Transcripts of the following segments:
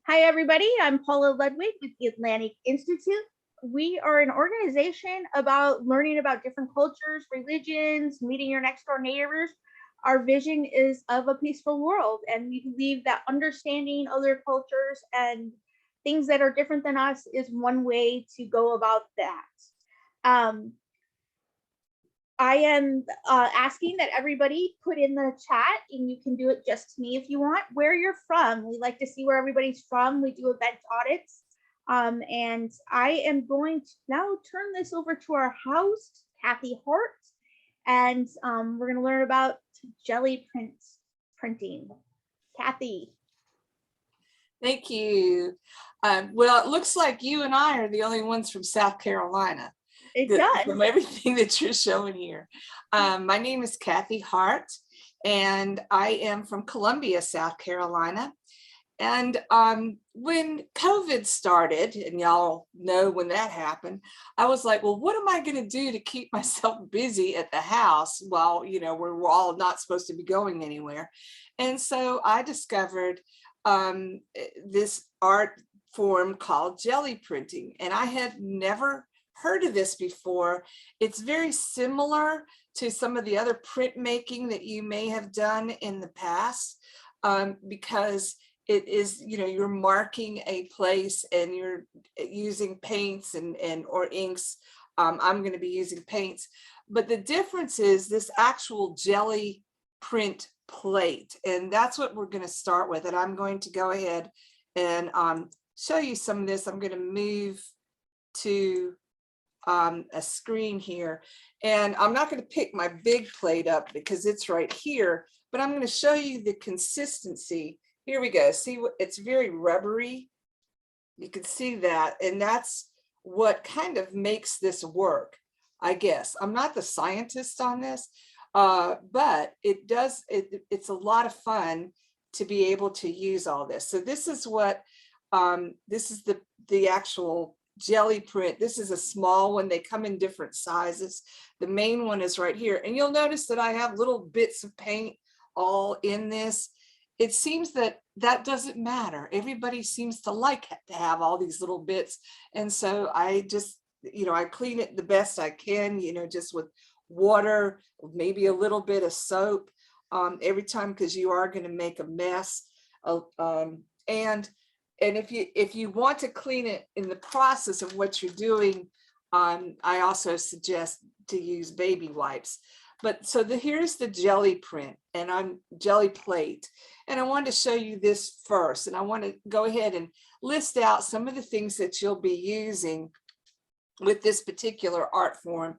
Hi, everybody. I'm Paula Ludwig with the Atlantic Institute. We are an organization about learning about different cultures, religions, meeting your next door neighbors. Our vision is of a peaceful world, and we believe that understanding other cultures and things that are different than us is one way to go about that. Um, I am asking that everybody put in the chat, and you can do it just to me if you want, where you're from. We like to see where everybody's from. We do event audits. And I am going to now turn this over to our host, Kathy Hart, and we're going to learn about Gelli-print printing. Kathy. Thank you. Well, it looks like you and I are the only ones from South Carolina. It does. From everything that you're showing here. My name is Kathy Hart, and I am from Columbia, South Carolina. And when COVID started, and y'all know when that happened, I was like, well, what am I going to do to keep myself busy at the house while, you know, we're all not supposed to be going anywhere? And so I discovered this art form called jelly printing, and I had never heard of this before. It's very similar to some of the other printmaking that you may have done in the past, because it is, you know, you're marking a place and you're using paints and or inks. I'm going to be using paints, but the difference is this actual jelly print plate, and that's what we're going to start with. And I'm going to go ahead and show you some of this. I'm going to move to a screen here, and I'm not going to pick my big plate up because it's right here, but I'm going to show you the consistency. Here we go. See, what it's very rubbery. You can see that, and that's what kind of makes this work, I guess. I'm not the scientist on this, but it does. It's a lot of fun to be able to use all this. So this is what this is the actual jelly print. This is a small one. They come in different sizes. The main one is right here, and you'll notice that I have little bits of paint all in this. It seems that that doesn't matter. Everybody seems to like to have all these little bits, and so I just, you know, I clean it the best I can, you know, just with water, maybe a little bit of soap every time, because you are going to make a mess. And if you want to clean it in the process of what you're doing, I also suggest to use baby wipes. But so here's the jelly print, and I'm jelly plate, and I wanted to show you this first, and I want to go ahead and list out some of the things that you'll be using with this particular art form.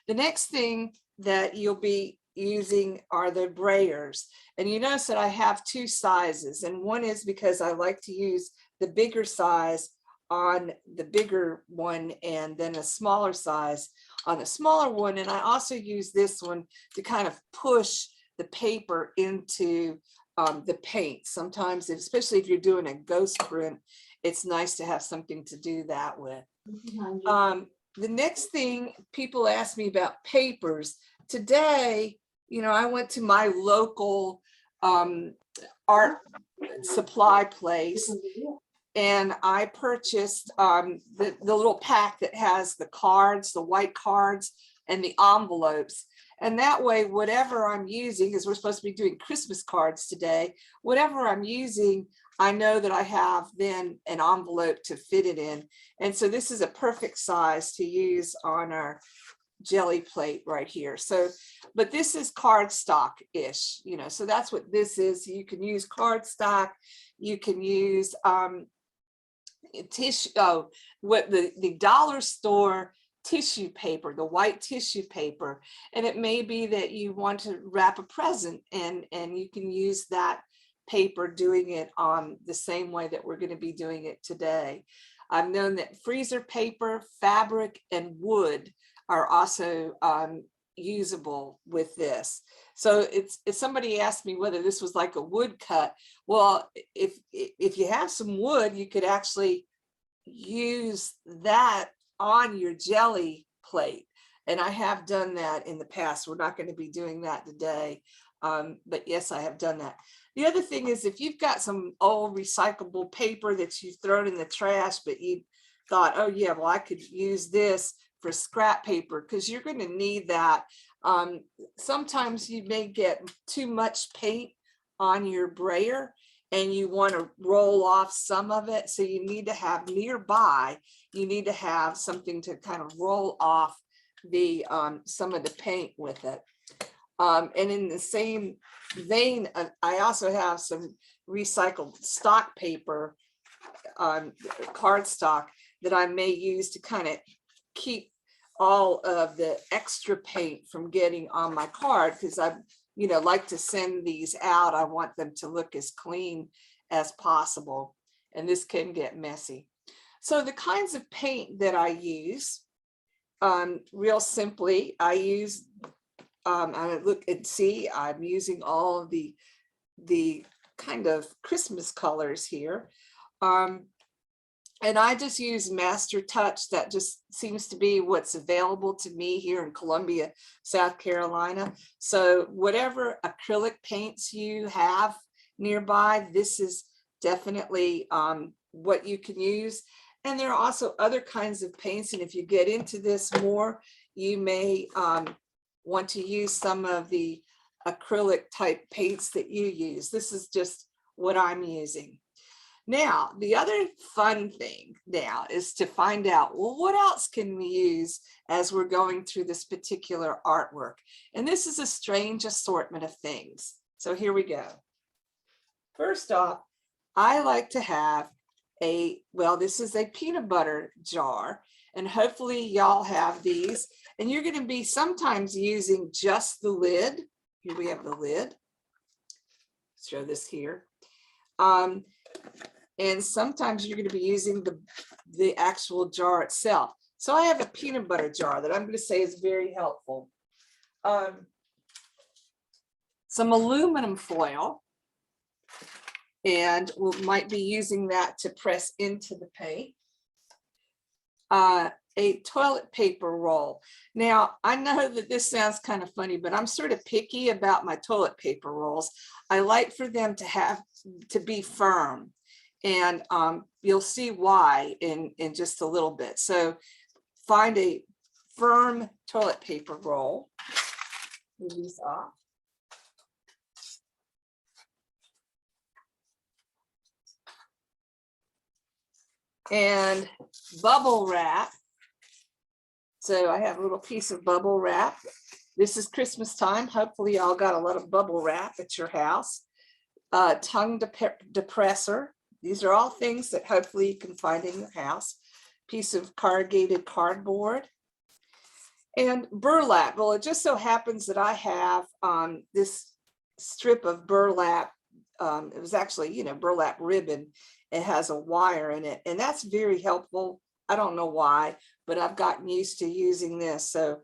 The next thing that you'll be using are the Brayers, and you notice that I have two sizes, and one is because I like to use the bigger size on the bigger one, and then a smaller size on the smaller one. And I also use this one to kind of push the paper into the paint. Sometimes, especially if you're doing a ghost print, it's nice to have something to do that with. The next thing people ask me about papers. Today, you know, I went to my local art supply place, and I purchased the little pack that has the cards, the white cards, and the envelopes. And that way, whatever I'm using, because we're supposed to be doing Christmas cards today, whatever I'm using, I know that I have then an envelope to fit it in. And so this is a perfect size to use on our jelly plate right here. So, but this is cardstock-ish, you know, so that's what this is. You can use cardstock, you can use tissue, what the dollar store tissue paper, the white tissue paper, and it may be that you want to wrap a present, and you can use that paper doing it on the same way that we're going to be doing it today. I've known that freezer paper, fabric, and wood are also usable with this. So if somebody asked me whether this was like a wood cut, well, if you have some wood, you could actually use that on your jelly plate. And I have done that in the past. We're not going to be doing that today. But yes, I have done that. The other thing is, if you've got some old recyclable paper that you've thrown in the trash, but you thought, oh yeah, well, I could use this for scrap paper, because you're going to need that. Sometimes you may get too much paint on your brayer and you want to roll off some of it. So you need to have nearby, you need to have something to kind of roll off the some of the paint with it. And in the same vein, I also have some recycled stock paper, cardstock, that I may use to kind of keep all of the extra paint from getting on my card, because I like to send these out. I want them to look as clean as possible, and this can get messy. So the kinds of paint that I use, real simply, I use I look and see, I'm using all of the kind of Christmas colors here. And I just use Master Touch. That just seems to be what's available to me here in Columbia, South Carolina. So whatever acrylic paints you have nearby, this is definitely what you can use. And there are also other kinds of paints. And if you get into this more, you may want to use some of the acrylic type paints that you use. This is just what I'm using. Now, the other fun thing now is to find out, well, what else can we use as we're going through this particular artwork? And this is a strange assortment of things. So here we go. First off, I like to have this is a peanut butter jar, and hopefully y'all have these, and you're going to be sometimes using just the lid. Here we have the lid. Show this here. And sometimes you're going to be using the actual jar itself. So I have a peanut butter jar that I'm going to say is very helpful. Some aluminum foil, and we might be using that to press into the paint. A toilet paper roll. Now, I know that this sounds kind of funny, but I'm sort of picky about my toilet paper rolls. I like for them to be firm. And you'll see why in just a little bit. So find a firm toilet paper roll. Move these off. And bubble wrap. So I have a little piece of bubble wrap. This is Christmas time. Hopefully y'all got a lot of bubble wrap at your house. Tongue depressor. These are all things that hopefully you can find in your house. Piece of corrugated cardboard. And burlap. Well, it just so happens that I have this strip of burlap. It was actually, burlap ribbon. It has a wire in it, and that's very helpful. I don't know why, but I've gotten used to using this. So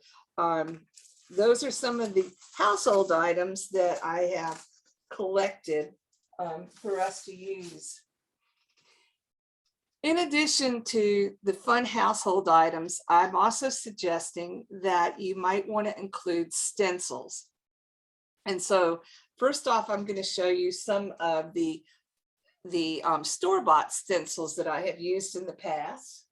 those are some of the household items that I have collected for us to use. In addition to the fun household items, I'm also suggesting that you might want to include stencils. And so first off, I'm going to show you some of the store-bought stencils that I have used in the past.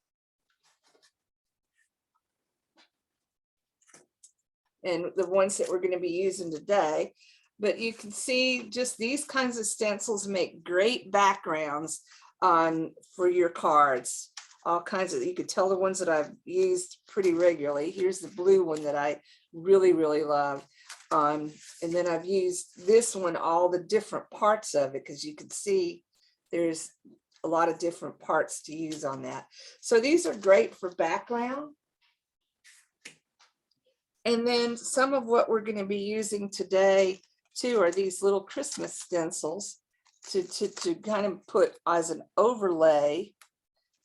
And the ones that we're going to be using today. But you can see just these kinds of stencils make great backgrounds for your cards. All kinds of, you could tell the ones that I've used pretty regularly. Here's the blue one that I really, really love. And then I've used this one, all the different parts of it, because you can see there's a lot of different parts to use on that. So these are great for background. And then some of what we're going to be using today too are these little Christmas stencils to kind of put as an overlay.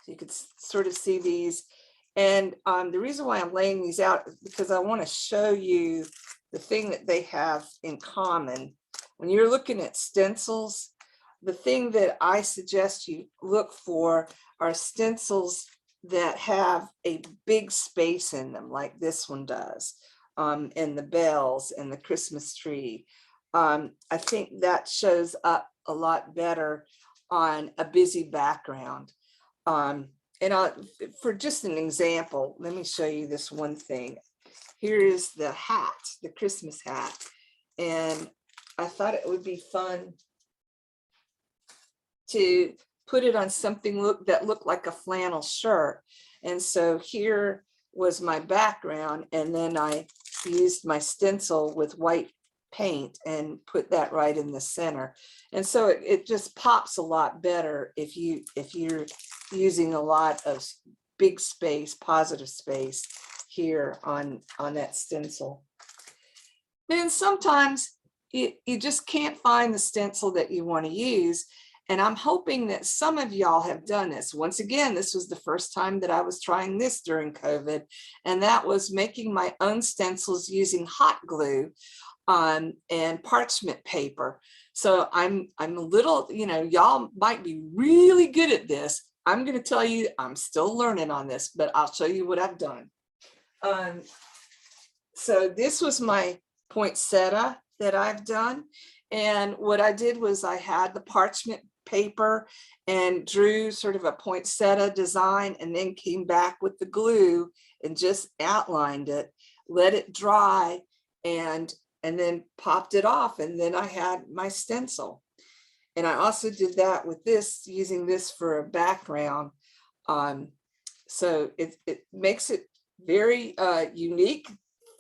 So you could sort of see these. And the reason why I'm laying these out is because I want to show you the thing that they have in common. When you're looking at stencils, the thing that I suggest you look for are stencils that have a big space in them, like this one does, and the bells and the Christmas tree. I think that shows up a lot better on a busy background. For just an example, let me show you this one thing. Here is the hat, the Christmas hat. And I thought it would be fun to put it on something that looked like a flannel shirt. And so here was my background, and then I used my stencil with white paint and put that right in the center. And so it just pops a lot better if you're using a lot of big space, positive space here on that stencil. Then sometimes you just can't find the stencil that you want to use. And I'm hoping that some of y'all have done this. Once again, this was the first time that I was trying this during COVID, and that was making my own stencils using hot glue and parchment paper. So I'm a little, y'all might be really good at this. I'm going to tell you, I'm still learning on this, but I'll show you what I've done. So this was my poinsettia that I've done. And what I did was I had the parchment paper and drew sort of a poinsettia design, and then came back with the glue and just outlined it, let it dry, and then popped it off. And then I had my stencil. And I also did that with this, using this for a background. So it makes it very unique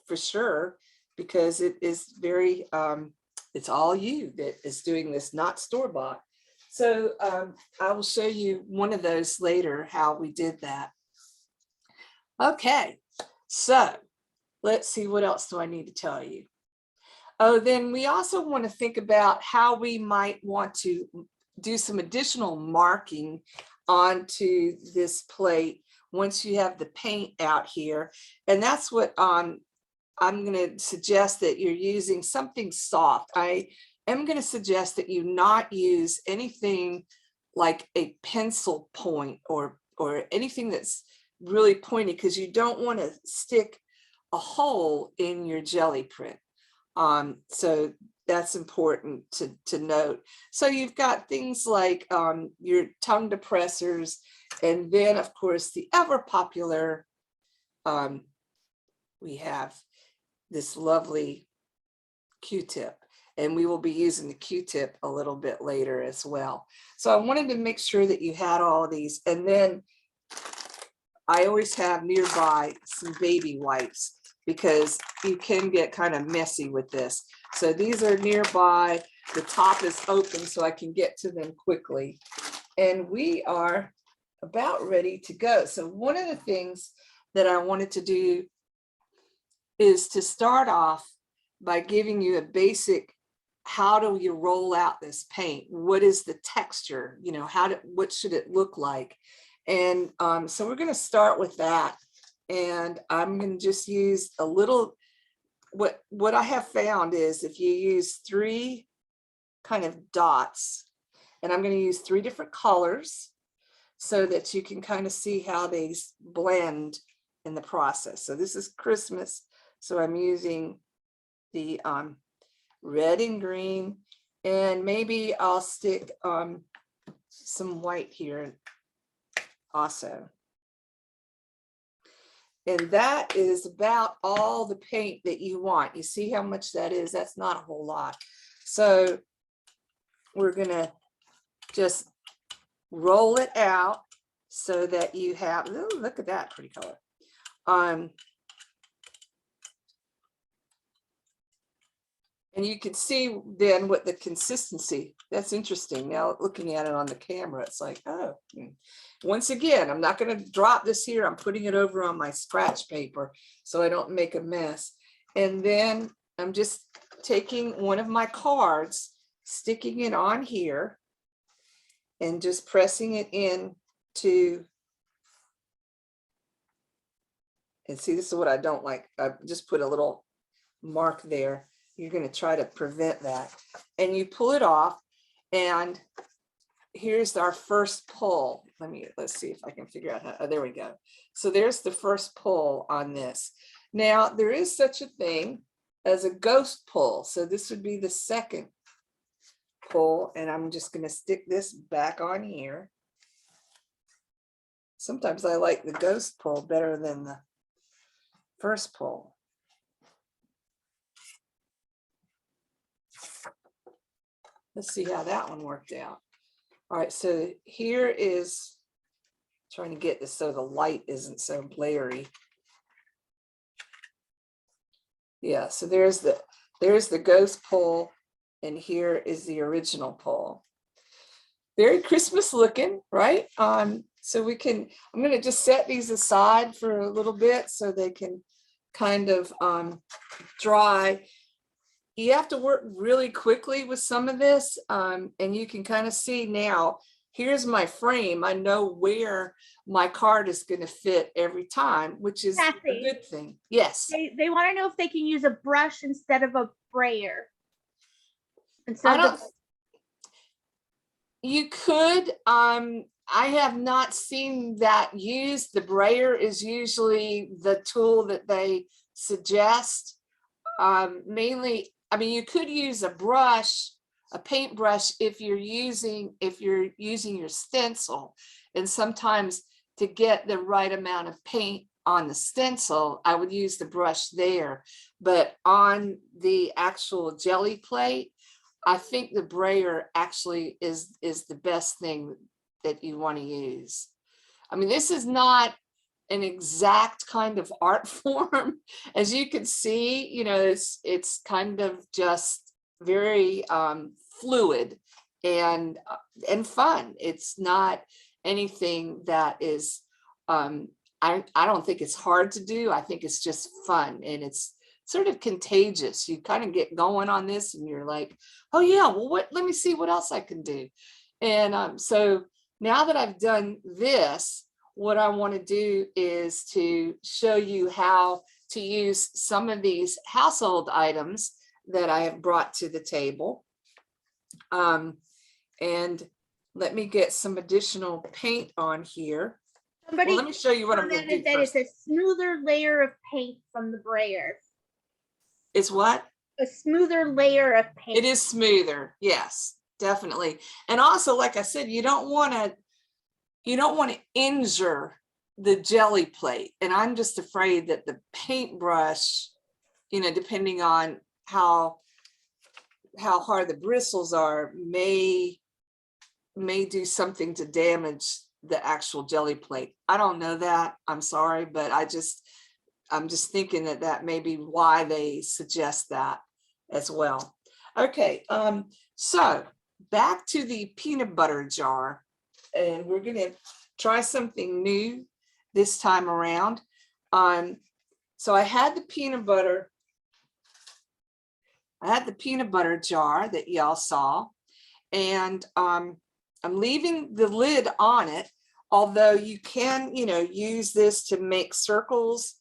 for sure, because it is very, it's all you that is doing this, not store-bought. So I will show you one of those later, how we did that. Okay, so let's see, what else do I need to tell you? Oh, then we also want to think about how we might want to do some additional marking onto this plate once you have the paint out here. And that's what I'm going to suggest, that you're using something soft. I am going to suggest that you not use anything like a pencil point or anything that's really pointy, because you don't want to stick a hole in your Gelli-print. So that's important to note. So you've got things like your tongue depressors, and then of course the ever popular, we have this lovely Q-tip, and we will be using the Q-tip a little bit later as well. So I wanted to make sure that you had all of these. And then I always have nearby some baby wipes, because you can get kind of messy with this. So these are nearby. The top is open so I can get to them quickly. And we are about ready to go. So one of the things that I wanted to do is to start off by giving you a basic, how do you roll out this paint? What is the texture? What should it look like? And so we're going to start with that. And I'm going to just use a little, what I have found is if you use 3 kind of dots, and I'm going to use 3 different colors so that you can kind of see how they blend in the process. So this is Christmas. So I'm using the red and green, and maybe I'll stick some white here also. And that is about all the paint that you want. You see how much that is? That's not a whole lot. So we're gonna just roll it out so that you have, ooh, look at that pretty color. And you can see then what the consistency, that's interesting. Now looking at it on the camera, it's like, oh, once again, I'm not going to drop this here. I'm putting it over on my scratch paper so I don't make a mess. And then I'm just taking one of my cards, sticking it on here, and just pressing it in to, and see, this is what I don't like. I just put a little mark there. You're going to try to prevent that, and you pull it off, and here's our first pull. Let's see if I can figure out how, oh, there we go. So there's the first pull on this. Now there is such a thing as a ghost pull. So this would be the second pull, and I'm just going to stick this back on here. Sometimes I like the ghost pull better than the first pull. Let's see how that one worked out. All right, so here is trying to get this so the light isn't so blurry. Yeah, so there's the ghost pull, and here is the original pull. Very Christmas looking, right? So I'm going to just set these aside for a little bit so they can kind of dry. You have to work really quickly with some of this, and you can kind of see now, here's my frame. I know where my card is going to fit every time, which is a good thing. Yes. They want to know if they can use a brush instead of a brayer. You could. I have not seen that used. The brayer is usually the tool that they suggest. Mainly, I mean, you could use a brush, a paintbrush, if you're using your stencil. And sometimes to get the right amount of paint on the stencil, I would use the brush there. But on the actual jelly plate, I think the brayer actually is the best thing that you want to use. I mean, this is not an exact kind of art form. As you can see, you know, it's kind of just very fluid and fun. It's not anything that is I don't think it's hard to do. I think it's just fun, and it's sort of contagious. You kind of get going on this and you're like, oh yeah, well, let me see what else I can do. And so now that I've done this, what I want to do is to show you how to use some of these household items that I have brought to the table. And let me get some additional paint on here. Well, let me show you what I'm going to do first. It's a smoother layer of paint from the brayer. It's what? A smoother layer of paint. It is smoother. Yes, definitely. And also, like I said, you don't want to injure the jelly plate. And I'm just afraid that the paintbrush, you know, depending on how hard the bristles are, may do something to damage the actual jelly plate. I don't know that. I'm sorry, but I'm just thinking that may be why they suggest that as well. Okay, so back to the peanut butter jar, and we're going to try something new this time around. So I had the peanut butter jar that y'all saw, and I'm leaving the lid on it, although you can, you know, use this to make circles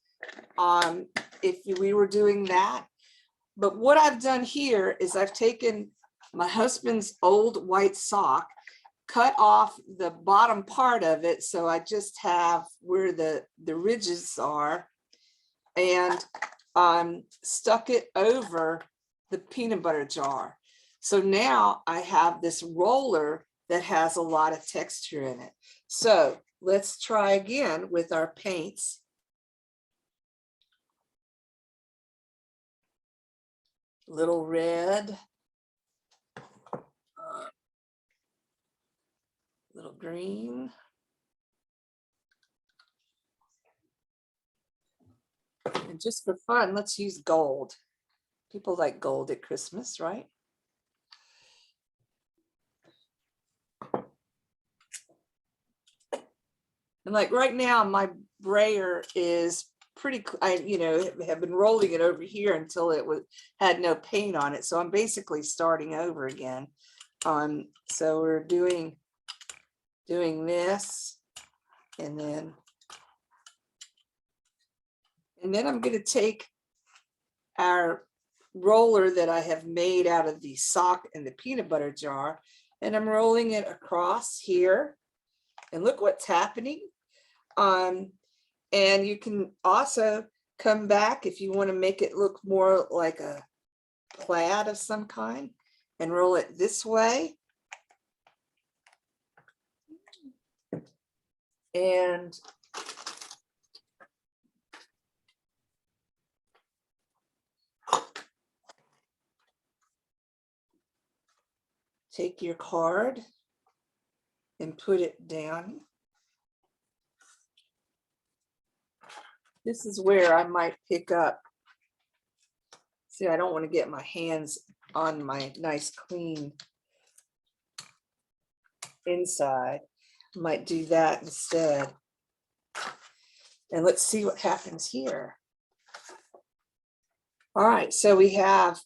if we were doing that. But what I've done here is I've taken my husband's old white sock, cut off the bottom part of it, so I just have where the ridges are, and stuck it over the peanut butter jar. So now I have this roller that has a lot of texture in it. So let's try again with our paints. Little red, little green, and just for fun, let's use gold. People like gold at Christmas, right? And like right now, my brayer is pretty, you know, have been rolling it over here until it had no paint on it. So I'm basically starting over again. So we're doing this, and then I'm going to take our roller that I have made out of the sock and the peanut butter jar, and I'm rolling it across here, and look what's happening. And you can also come back if you want to make it look more like a plaid of some kind, and roll it this way. And take your card and put it down. This is where I might pick up. See, I don't want to get my hands on my nice clean inside. I might do that instead. And let's see what happens here. All right, so we have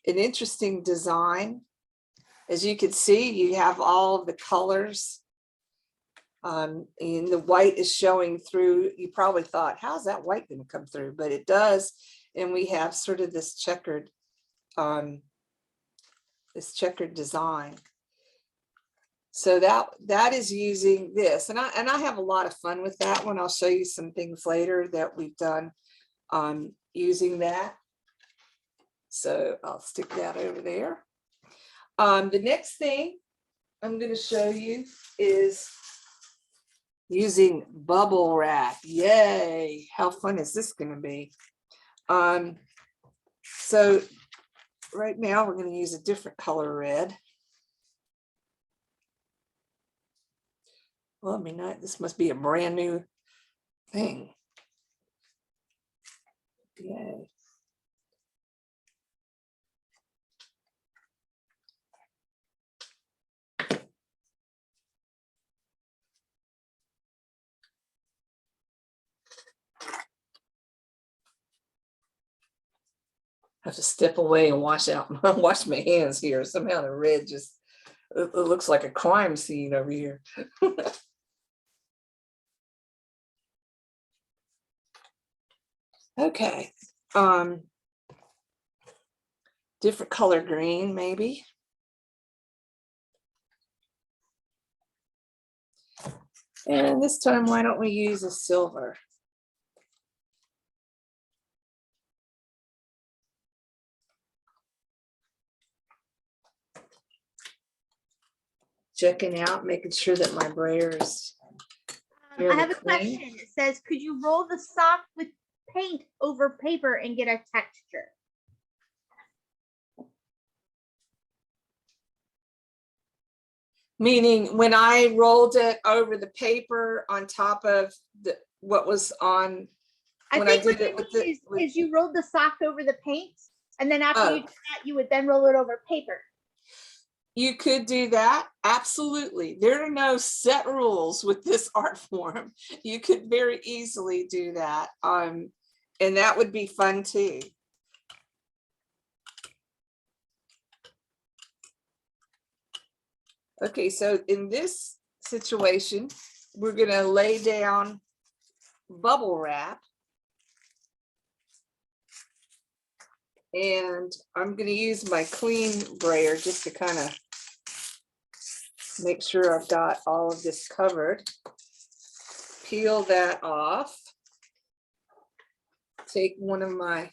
an interesting design. As you can see, you have all of the colors. And the white is showing through. You probably thought, how's that white going to come through? But it does. And we have sort of this checkered design. So that is using this. And I have a lot of fun with that one. I'll show you some things later that we've done using that. So I'll stick that over there. The next thing I'm going to show you is using bubble wrap. Yay! How fun is this going to be? So right now we're going to use a different color red. Well, I mean, this must be a brand new thing. Yay. I have to step away and wash my hands here. Somehow the red just, it looks like a crime scene over here. Okay. Different color green, maybe. And this time, why don't we use a silver? Checking out, making sure that my Brayers. I have a question. It says, could you roll the sock with paint over paper and get a texture? Meaning when I rolled it over the paper on top of what was on. I think what you mean is you rolled the sock over the paint, and then after you do that, you would then roll it over paper. You could do that. Absolutely. There are no set rules with this art form. You could very easily do that. And that would be fun too. Okay, so in this situation, we're going to lay down bubble wrap. And I'm going to use my clean brayer just to kind of make sure I've got all of this covered. Peel that off. Take one of my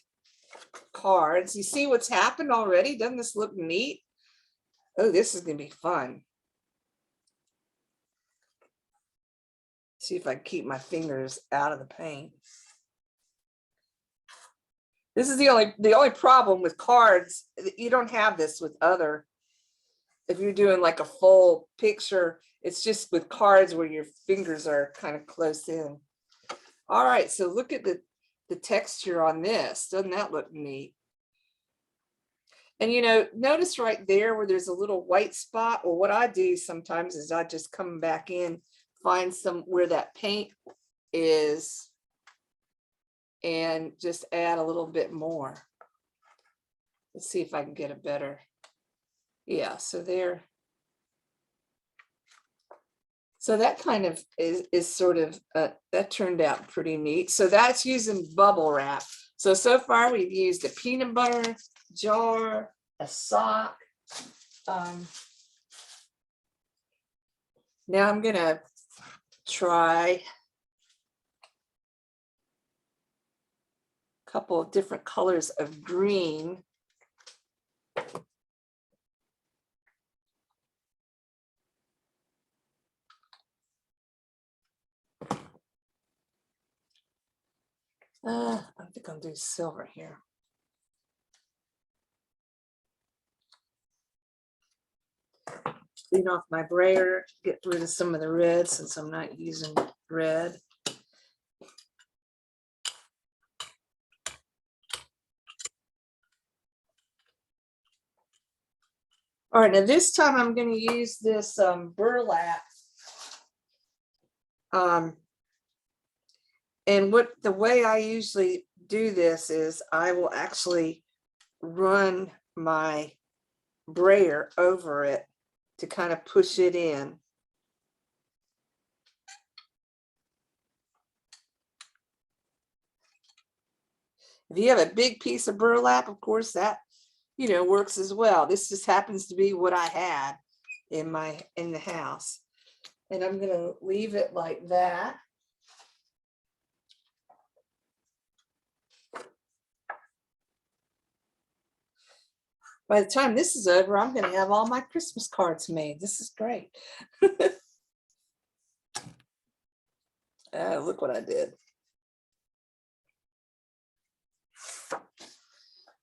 cards. You see what's happened already? Doesn't this look neat? Oh, this is going to be fun. See if I can keep my fingers out of the paint. This is the only problem with cards. You don't have this with other. If you're doing like a full picture, it's just with cards where your fingers are kind of close in. All right, so look at the texture on this. Doesn't that look neat? And you know, notice right there where there's a little white spot. Well, what I do sometimes is I just come back in, find some where that paint is, and just add a little bit more. Let's see if I can get a better. Yeah, so there. So that kind of is sort of, that turned out pretty neat. So that's using bubble wrap. So far we've used a peanut butter jar, a sock. Now I'm gonna try couple of different colors of green. I think I'll do silver here. Clean off my brayer, get rid of some of the red since I'm not using red. All right, now this time I'm going to use this burlap. And the way I usually do this is I will actually run my brayer over it to kind of push it in. If you have a big piece of burlap, of course, that, you know, works as well. This just happens to be what I had in the house. And I'm going to leave it like that. By the time this is over, I'm going to have all my Christmas cards made. This is great. Look what I did.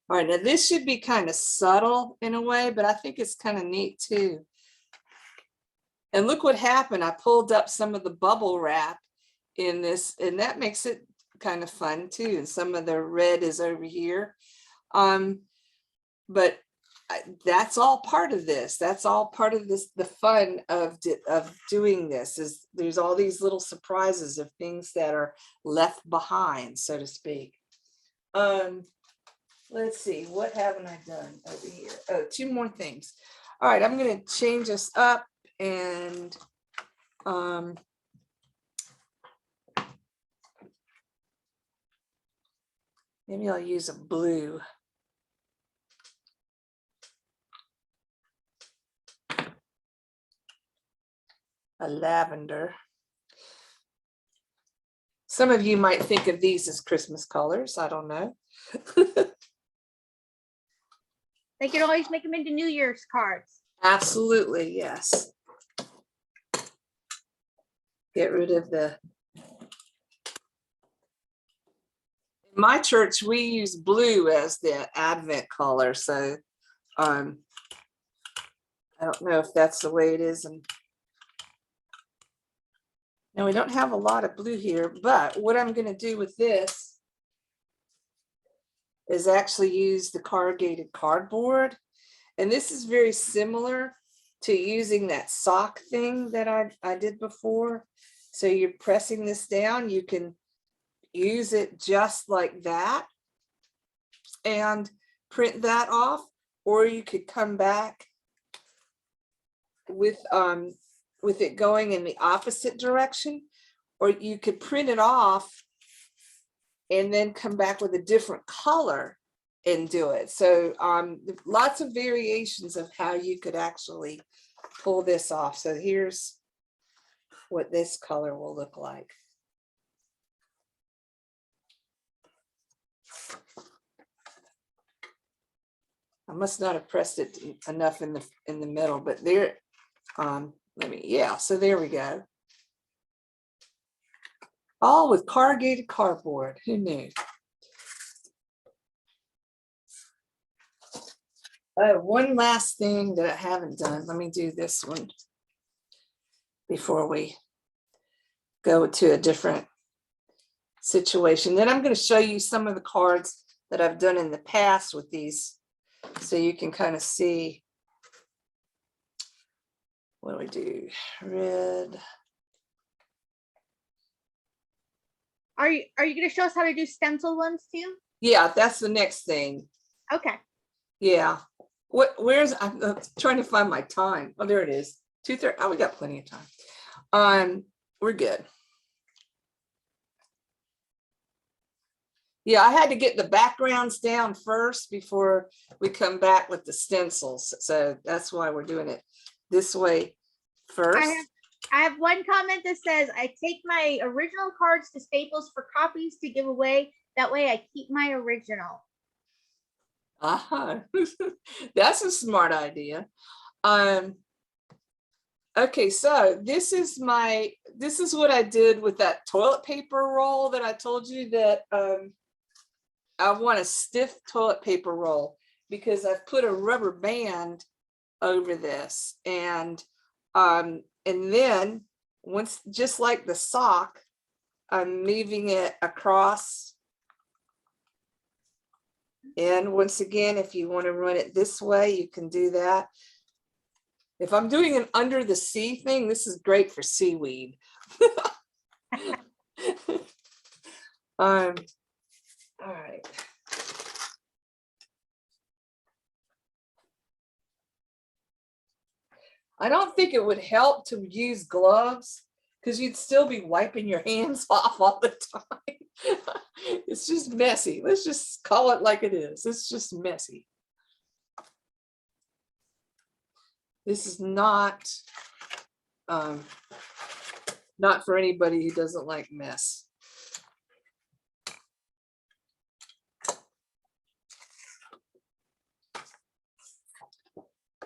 All right, now this should be kind of subtle in a way, but I think it's kind of neat too. And look what happened. I pulled up some of the bubble wrap in this, and that makes it kind of fun too. And some of the red is over here. But that's all part of this. That's all part of this. The fun of doing this is there's all these little surprises of things that are left behind, so to speak. Let's see, what haven't I done over here? Oh, two more things. All right, I'm going to change this up and maybe I'll use a blue. A lavender. Some of you might think of these as Christmas colors. I don't know. They can always make them into New Year's cards. Absolutely, yes. Get rid of the. In my church, we use blue as the Advent color, so I don't know if that's the way it is. And now we don't have a lot of blue here, but what I'm going to do with this is actually use the corrugated cardboard. And this is very similar to using that sock thing that I did before. So you're pressing this down, you can use it just like that and print that off, or you could come back with it going in the opposite direction, or you could print it off and then come back with a different color and do it. So lots of variations of how you could actually pull this off. So here's what this color will look like. I must not have pressed it enough in the middle, but there, so there we go. All with corrugated cardboard. Who knew? One last thing that I haven't done. Let me do this one before we go to a different situation. Then I'm going to show you some of the cards that I've done in the past with these, so you can kind of see. What do we do? Red. Are you going to show us how to do stencil ones too? Yeah, that's the next thing. Okay. Yeah. I'm trying to find my time. Oh, there it is. 2:30. Oh, we got plenty of time. We're good. Yeah, I had to get the backgrounds down first before we come back with the stencils. So that's why we're doing it this way first. I have one comment that says, I take my original cards to Staples for copies to give away. That way I keep my original. That's a smart idea. Okay, so this is what I did with that toilet paper roll that I told you that I want a stiff toilet paper roll because I've put a rubber band over this, and then once, just like the sock, I'm moving it across. And once again, if you want to run it this way, you can do that. If I'm doing an under the sea thing, this is great for seaweed. All right. I don't think it would help to use gloves because you'd still be wiping your hands off all the time. It's just messy. Let's just call it like it is. It's just messy. This is not for anybody who doesn't like mess.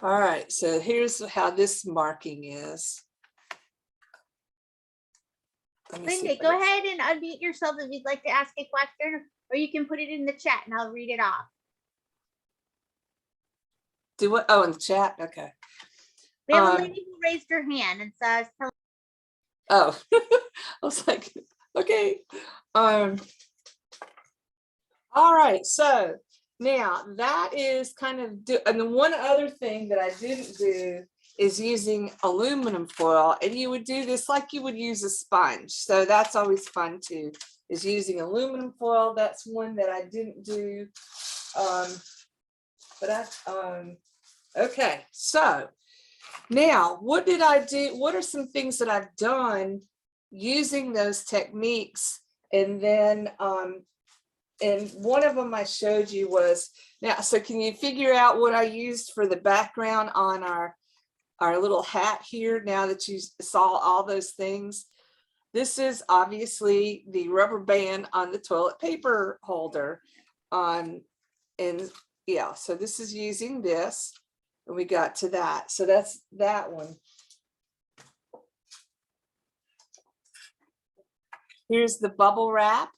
All right, so here's how this marking is. Linda, go ahead and unmute yourself if you'd like to ask a question, or you can put it in the chat and I'll read it off. Do what? Oh, in the chat? Okay. We have a lady who raised her hand and says, hello. Oh, I was like, okay. All right, so now that is kind of, and the one other thing that I didn't do is using aluminum foil, and you would do this like you would use a sponge. So that's always fun too, is using aluminum foil. That's one that I didn't do. Okay, so now what did I do? What are some things that I've done using those techniques? And then and one of them I showed you was, now, so can you figure out what I used for the background on our little hat here, now that you saw all those things? This is obviously the rubber band on the toilet paper holder. And yeah, so this is using this, and we got to that. So that's that one. Here's the bubble wrap,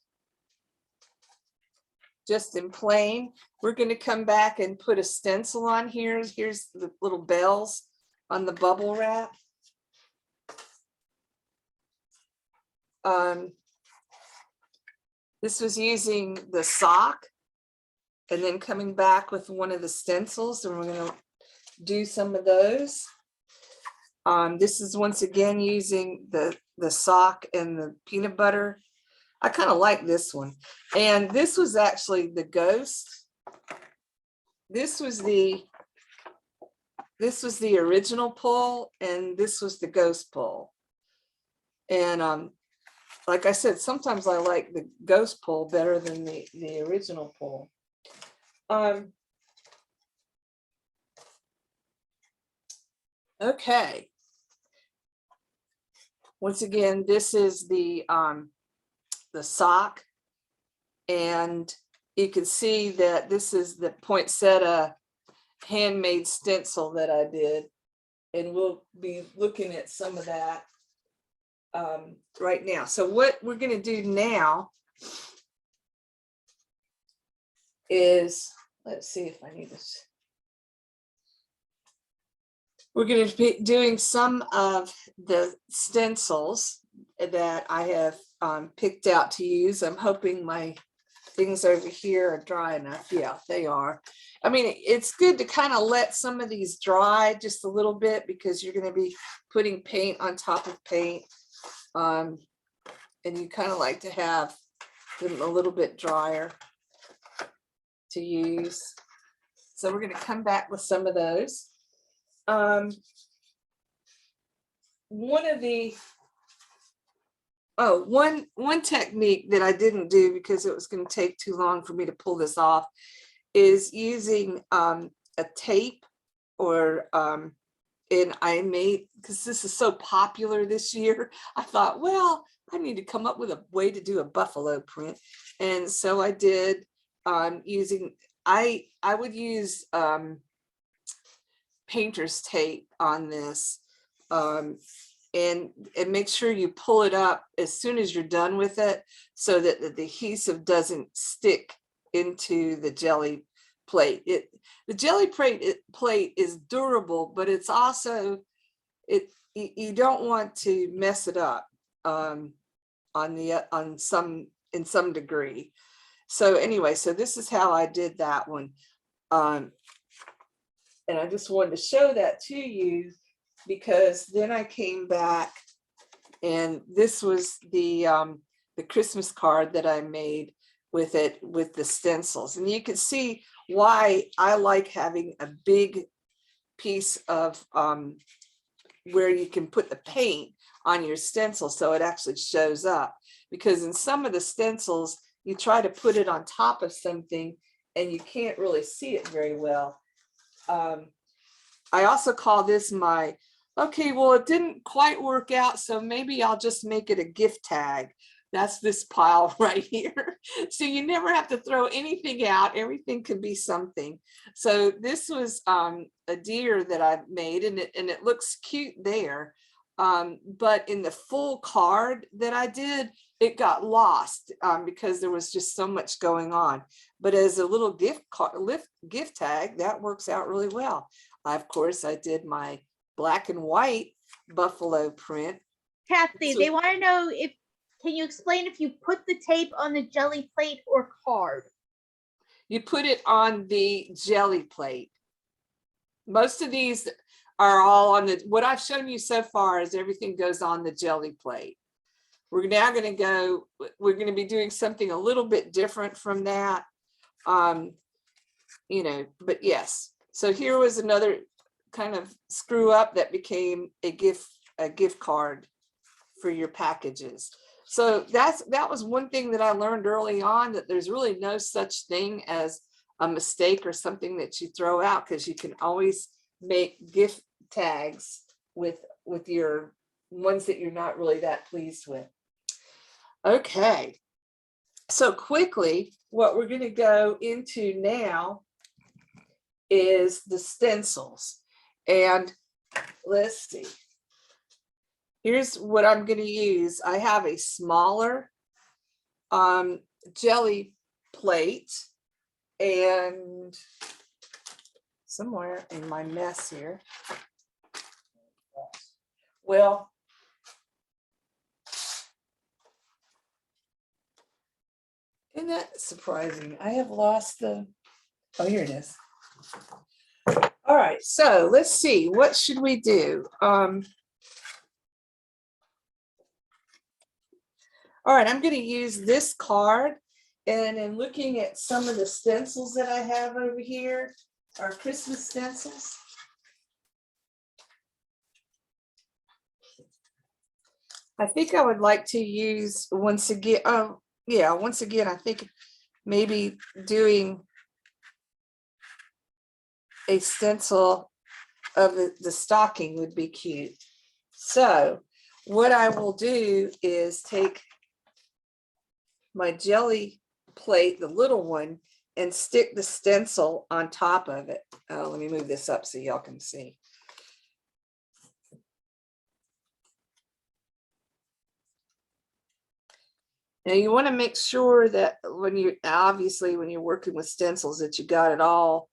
just in plain. We're going to come back and put a stencil on here. Here's the little bells on the bubble wrap. This was using the sock and then coming back with one of the stencils, and we're going to do some of those. This is once again using the sock and the peanut butter. I kind of like this one. And this was actually the ghost. This was the original pull, and this was the ghost pull. And like I said, sometimes I like the ghost pull better than the original pull. Okay. Once again, this is the sock, and you can see that this is the Poinsettia handmade stencil that I did, and we'll be looking at some of that right now. So what we're going to do now is, let's see if I need this. We're going to be doing some of the stencils that I have picked out to use. I'm hoping my things over here are dry enough. Yeah, they are. I mean, it's good to kind of let some of these dry just a little bit, because you're going to be putting paint on top of paint. And you kind of like to have them a little bit drier to use. So we're going to come back with some of those. One technique that I didn't do because it was going to take too long for me to pull this off is using a tape, or and I made, because this is so popular this year, I thought, well, I need to come up with a way to do a buffalo print. And so I did using, I would use painter's tape on this, and make sure you pull it up as soon as you're done with it so that the adhesive doesn't stick into the jelly plate. The jelly plate is durable, but it's also, you don't want to mess it up in some degree. So anyway, so this is how I did that one. And I just wanted to show that to you because then I came back and this was the Christmas card that I made with it, with the stencils. And you can see why I like having a big piece of where you can put the paint on your stencil so it actually shows up. Because in some of the stencils, you try to put it on top of something and you can't really see it very well. I also call this my, okay, well, it didn't quite work out, so maybe I'll just make it a gift tag. That's this pile right here. So you never have to throw anything out. Everything could be something. So this was a deer that I made, and it looks cute there. But in the full card that I did, it got lost because there was just so much going on. But as a little gift tag, that works out really well. Of course, I did my black and white buffalo print. Kathy, they want to know can you explain if you put the tape on the jelly plate or card? You put it on the jelly plate. Most of these are all on what I've shown you so far is everything goes on the jelly plate. We're now going to go, we're going to be doing something a little bit different from that. You know, but yes. So here was another kind of screw up that became a gift card for your packages. So that was one thing that I learned early on, that there's really no such thing as a mistake or something that you throw out, because you can always make gift tags with your ones that you're not really that pleased with. Okay, so quickly, what we're going to go into now is the stencils. And let's see. Here's what I'm going to use. I have a smaller jelly plate, and somewhere in my mess here. Well, isn't that surprising? I have lost the, oh, here it is. All right, so let's see, what should we do? All right, I'm going to use this card, and in looking at some of the stencils that I have over here, are Christmas stencils. I think I would like to use, once again, I think maybe doing a stencil of the stocking would be cute. So what I will do is take my jelly plate, the little one, and stick the stencil on top of it. Oh, let me move this up so y'all can see. Now you want to make sure that when you're working with stencils, that you got it all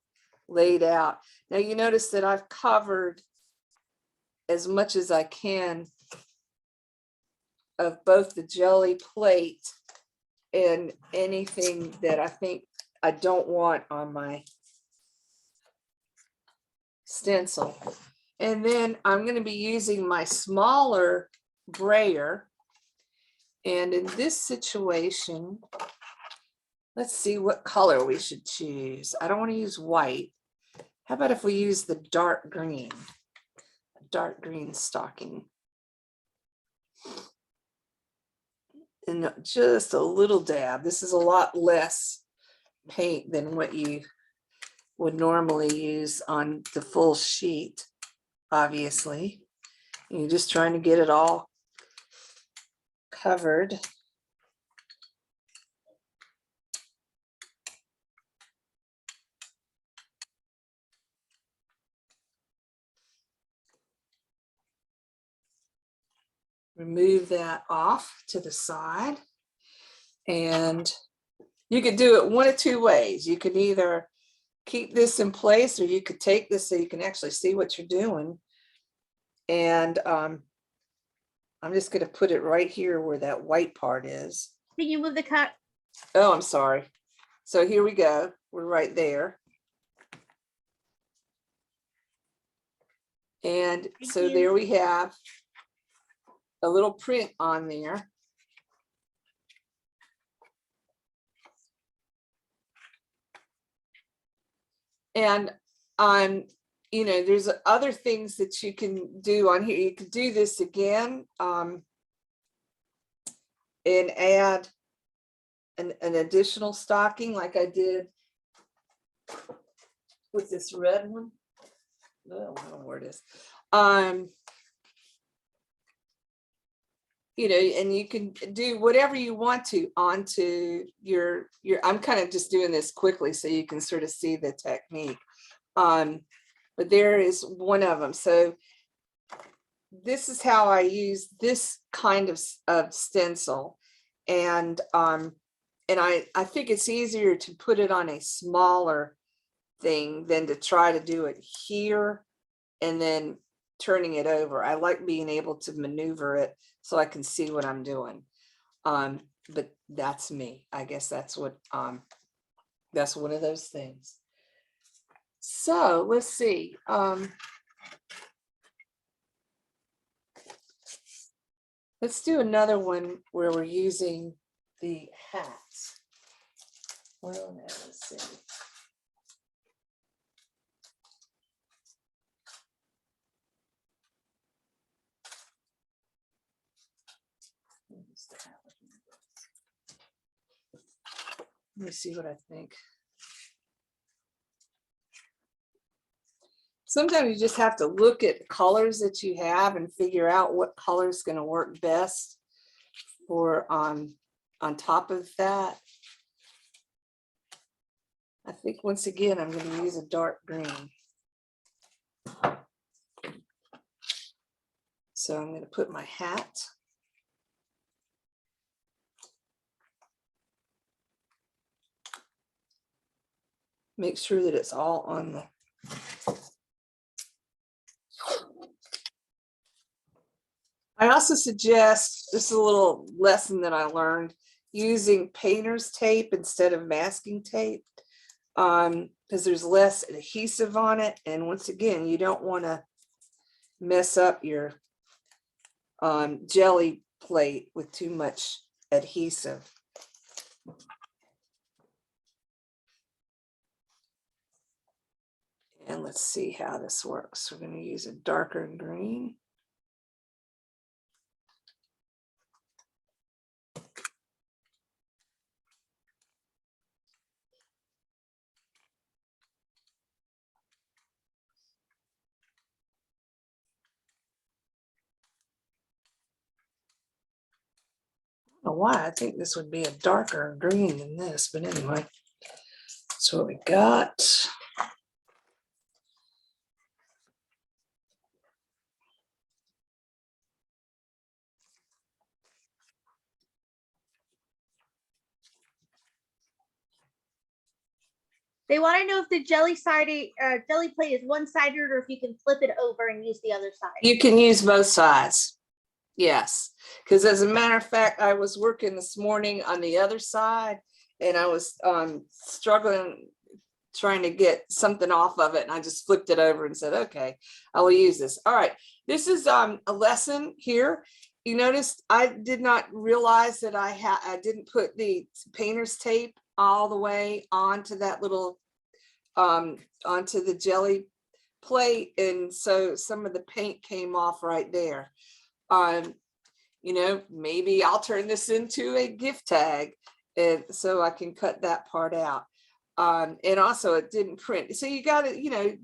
laid out. Now you notice that I've covered as much as I can of both the jelly plate and anything that I think I don't want on my stencil. And then I'm going to be using my smaller brayer. And in this situation, let's see what color we should choose. I don't want to use white. How about if we use the dark green stocking? And just a little dab. This is a lot less paint than what you would normally use on the full sheet, obviously. And you're just trying to get it all covered. Remove that off to the side. And you could do it one of two ways. You could either keep this in place, or you could take this so you can actually see what you're doing. And I'm just going to put it right here where that white part is. Can you move the cut? Oh, I'm sorry. So here we go. We're right there. And so there we have a little print on there. And you know, there's other things that you can do on here. You could do this again and add an additional stocking like I did with this red one. Oh, I don't know where it is. You know, and you can do whatever you want to onto your I'm kind of just doing this quickly so you can sort of see the technique. But there is one of them. So this is how I use this kind of stencil. And I think it's easier to put it on a smaller thing than to try to do it here and then turning it over. I like being able to maneuver it so I can see what I'm doing. But that's me. I guess that's what that's one of those things. So let's see. Let's do another one where we're using the hats. Well, now let's see. Let me see what I think. Sometimes you just have to look at the colors that you have and figure out what color is going to work best for on top of that. I think once again, I'm going to use a dark green. So I'm going to put my hat. Make sure that it's all on the I also suggest, this is a little lesson that I learned, using painter's tape instead of masking tape, because there's less adhesive on it. And once again, you don't want to mess up your jelly plate with too much adhesive. And let's see how this works. We're going to use a darker green. I don't know why I think this would be a darker green than this, but anyway, that's what we got. They want to know if the jelly plate is one-sided or if you can flip it over and use the other side. You can use both sides. Yes, because as a matter of fact, I was working this morning on the other side and I was struggling trying to get something off of it, and I just flipped it over and said, okay, I will use this. All right, this is a lesson here. You noticed I did not realize that I didn't put the painter's tape all the way onto that little onto the jelly plate, and so some of the paint came off right there. You know, maybe I'll turn this into a gift tag, and so I can cut that part out. And also it didn't print. So you got to, you know,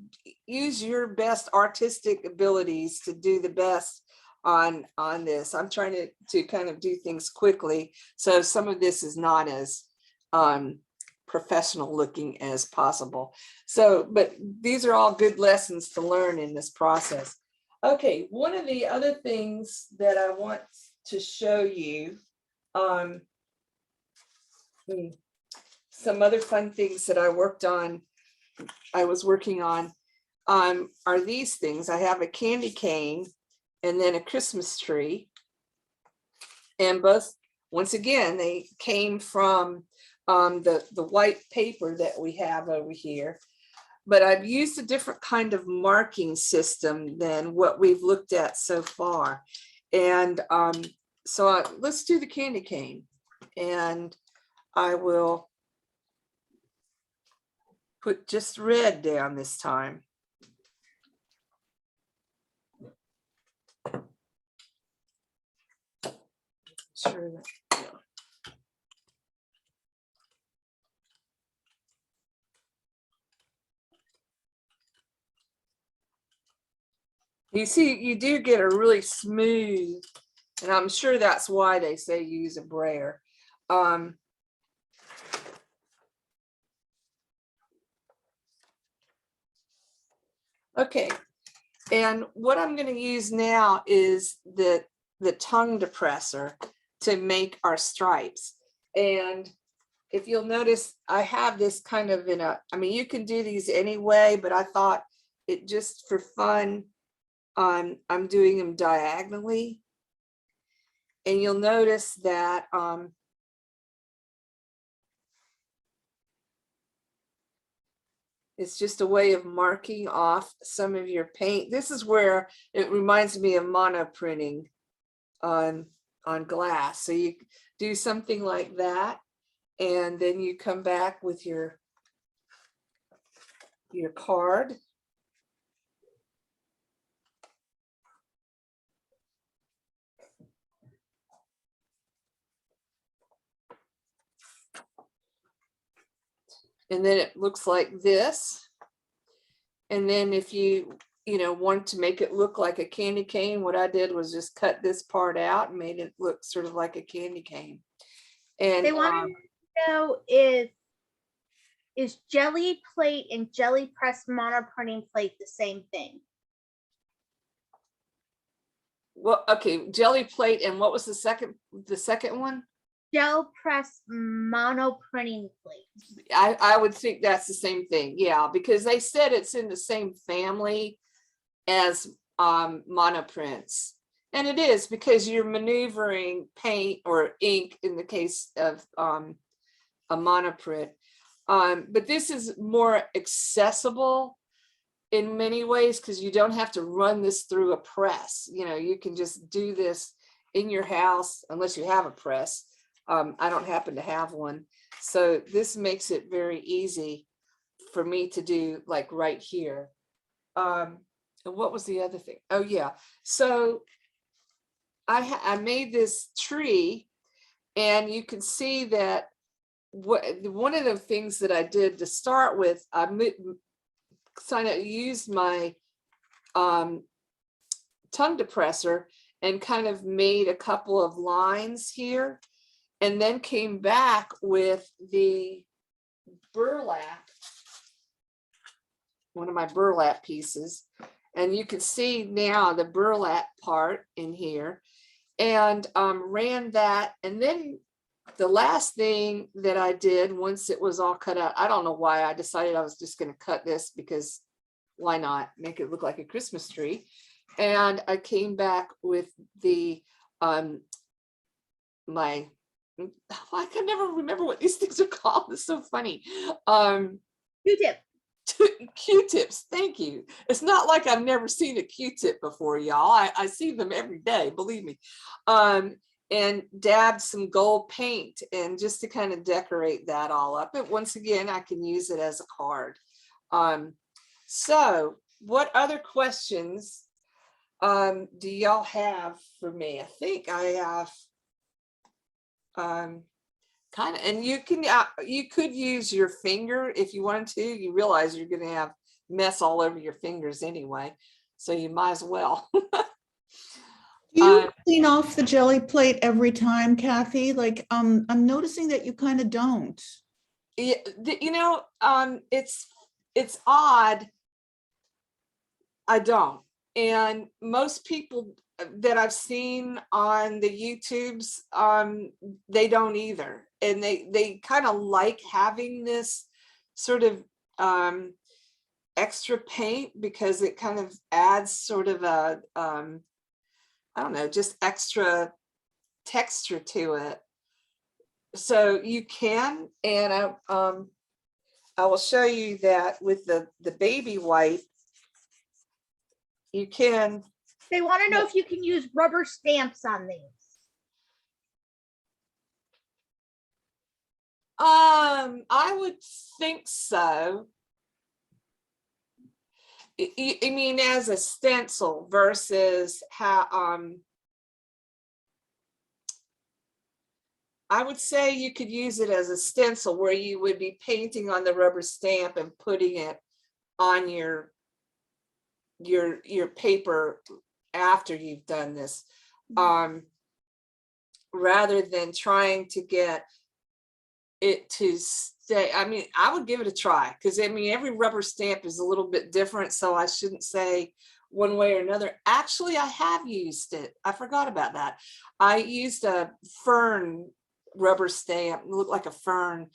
use your best artistic abilities to do the best on this. I'm trying to kind of do things quickly, so some of this is not as professional looking as possible. So, but these are all good lessons to learn in this process. Okay, one of the other things that I want to show you, some other fun things that I was working on, are these things. I have a candy cane and then a Christmas tree. And both, once again, they came from the white paper that we have over here. But I've used a different kind of marking system than what we've looked at so far. And let's do the candy cane. And I will put just red down this time. Sure that, yeah. You see, you do get a really smooth, and I'm sure that's why they say use a brayer. Okay, and what I'm going to use now is the tongue depressor to make our stripes. And if you'll notice, I have this kind of in a, I mean, you can do these anyway, but I thought it just for fun, I'm doing them diagonally. And you'll notice that it's just a way of marking off some of your paint. This is where it reminds me of monoprinting on glass. So you do something like that, and then you come back with your card. And then it looks like this. And then if you want to make it look like a candy cane, what I did was just cut this part out and made it look sort of like a candy cane. And they wanted to know is Gelli plate and Gelli press monoprinting plate the same thing? Well, okay, Gelli plate, and what was the second one? Gel press monoprinting plate. I would think that's the same thing, yeah, because they said it's in the same family as monoprints. And it is, because you're maneuvering paint or ink in the case of a monoprint. But this is more accessible in many ways because you don't have to run this through a press. You can just do this in your house unless you have a press. I don't happen to have one. So this makes it very easy for me to do, like right here. And what was the other thing? Oh yeah. So I made this tree, and you can see that one of the things that I did to start with, I kind of used my tongue depressor and kind of made a couple of lines here, and then came back with the burlap, one of my burlap pieces. And you can see now the burlap part in here, and ran that. And then the last thing that I did, once it was all cut out, I don't know why I decided I was just going to cut this, because why not make it look like a Christmas tree? And I came back with the I can never remember what these things are called. It's so funny. Q-tip. Q-tips, thank you. It's not like I've never seen a Q-tip before, y'all. I see them every day, believe me. And dabbed some gold paint, and just to kind of decorate that all up. But once again, I can use it as a card. So what other questions do y'all have for me? I think I have kind of, and you could use your finger if you wanted to. You realize you're going to have mess all over your fingers anyway, so you might as well. Do clean off the jelly plate every time, Kathy? Like, I'm noticing that you kind of don't. Yeah, you know, it's odd. I don't. And most people that I've seen on the YouTubes, they don't either. And they kind of like having this sort of extra paint because it kind of adds sort of a, I don't know, just extra texture to it. So you can, and I will show you that with the baby white, you can. They want to know if you can use rubber stamps on these. I would think so. I mean, as a stencil versus how, I would say you could use it as a stencil where you would be painting on the rubber stamp and putting it on your paper after you've done this, rather than trying to get it to stay. I mean, I would give it a try, because I mean, every rubber stamp is a little bit different, so I shouldn't say one way or another. Actually, I have used it. I forgot about that. I used a fern rubber stamp, looked like a fern,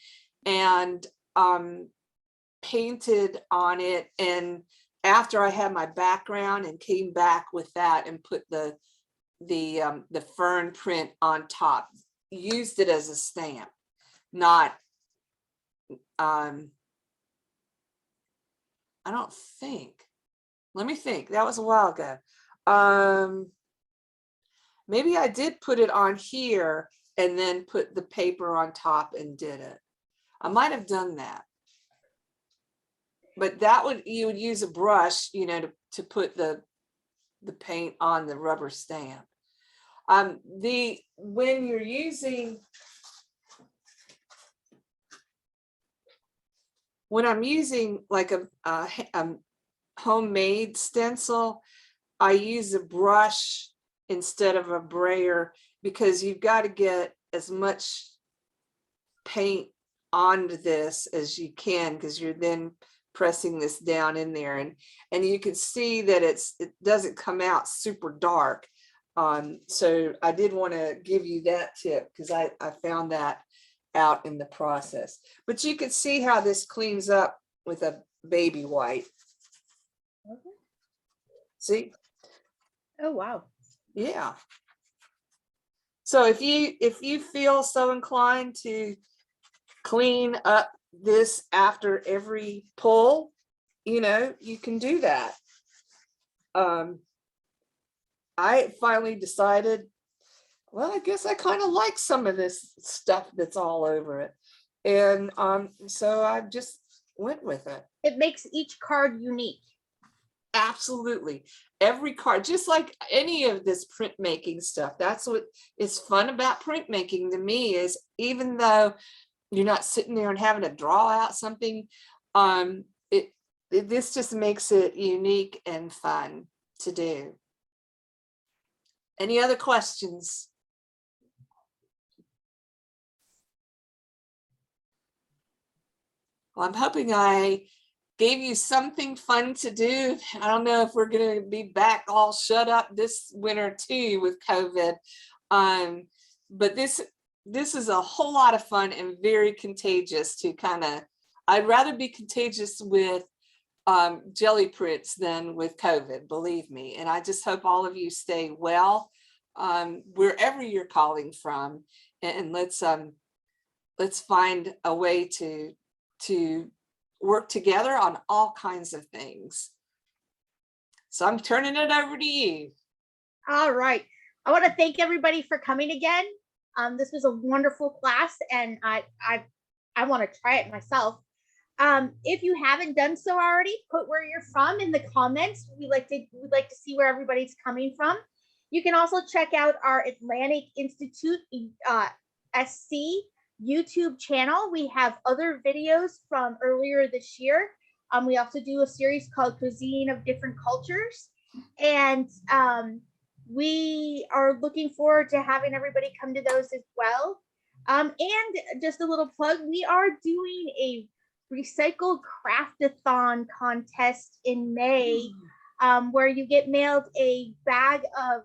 and painted on it. And after I had my background and came back with that and put the fern print on top, used it as a stamp, not I don't think, let me think, that was a while ago. Maybe I did put it on here and then put the paper on top and did it. I might have done that. But that would, you would use a brush, you know, to put the paint on the rubber stamp. When you're using, when I'm using like a homemade stencil, I use a brush instead of a brayer, because you've got to get as much paint onto this as you can, because you're then pressing this down in there, and you can see that it doesn't come out super dark. So I did want to give you that tip, because I found that out in the process. But you can see how this cleans up with a baby white. Okay. See? Oh, wow. Yeah. So if you feel so inclined to clean up this after every pull, you know, you can do that. I finally decided, well, I guess I kind of like some of this stuff that's all over it. And so I just went with it. It makes each card unique. Absolutely. Every card, just like any of this printmaking stuff, that's what is fun about printmaking to me, is even though you're not sitting there and having to draw out something, this just makes it unique and fun to do. Any other questions? Well, I'm hoping I gave you something fun to do. I don't know if we're going to be back all shut up this winter too with COVID, but this is a whole lot of fun and very contagious to kind of, I'd rather be contagious with Gelli-prints than with COVID, believe me. And I just hope all of you stay well, wherever you're calling from, and let's find a way to work together on all kinds of things. So I'm turning it over to you. All right. I want to thank everybody for coming again. This was a wonderful class, and I want to try it myself. If you haven't done so already, put where you're from in the comments. We'd like to see where everybody's coming from. You can also check out our Atlantic Institute SC YouTube channel. We have other videos from earlier this year. We also do a series called Cuisine of Different Cultures. And We are looking forward to having everybody come to those as well. And just a little plug, we are doing a recycled Craft-A-Thon contest in May, where you get mailed a bag of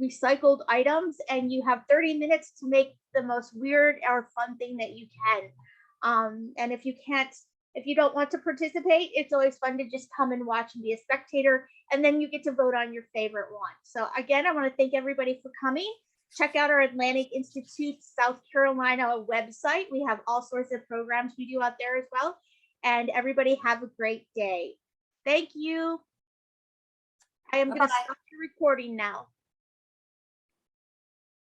recycled items and you have 30 minutes to make the most weird or fun thing that you can. And if you don't want to participate, it's always fun to just come and watch and be a spectator, and then you get to vote on your favorite one. So again, I want to thank everybody for coming. Check out our Atlantic Institute South Carolina website. We have all sorts of programs we do out there as well. And everybody have a great day. Thank you. I am going to stop the recording now.